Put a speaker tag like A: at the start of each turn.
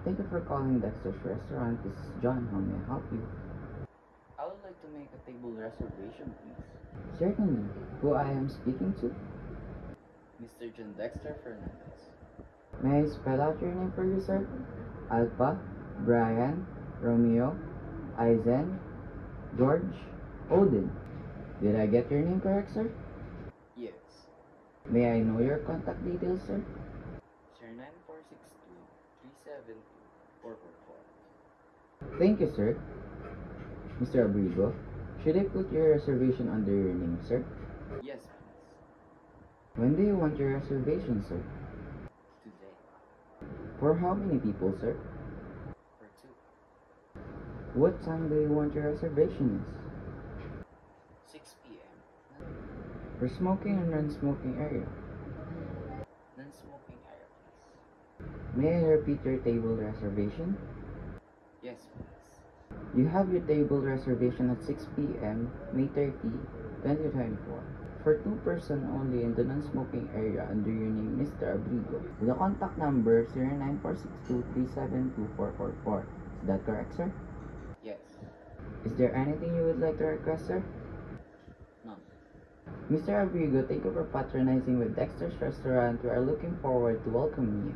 A: Thank you for calling Dexter's Restaurant. This is John. How may I help you?
B: I would like to make a table reservation, please.
A: Certainly. Who I am speaking to?
B: Mr. John Dexter Fernandez.
A: May I spell out your name for you, sir? Alpha, Brian, Romeo, Eisen, George, Odin. Did I get your name correct, sir?
B: Yes.
A: May I know your contact details, sir?
B: 09462-372-444.
A: Thank you, sir. Mr. Abrigo, should I put your reservation under your name, sir?
B: Yes, please.
A: When do you want your reservation, sir?
B: Today.
A: For how many people, sir?
B: For 2.
A: What time do you want your reservation is?
B: 6 p.m.
A: For smoking and non-smoking area.
B: Non-smoking area, please.
A: May I repeat your table reservation?
B: Yes, please.
A: You have your table reservation at 6 p.m. May 30, 2024 for 2 person only in the non-smoking area under your name, Mr. Abrigo. The contact number 09462372444. Is that correct, sir?
B: Yes.
A: Is there anything you would like to request, sir?
B: None.
A: Mr. Abrigo, thank you for patronizing with Dexter's Restaurant. We are looking forward to welcoming you.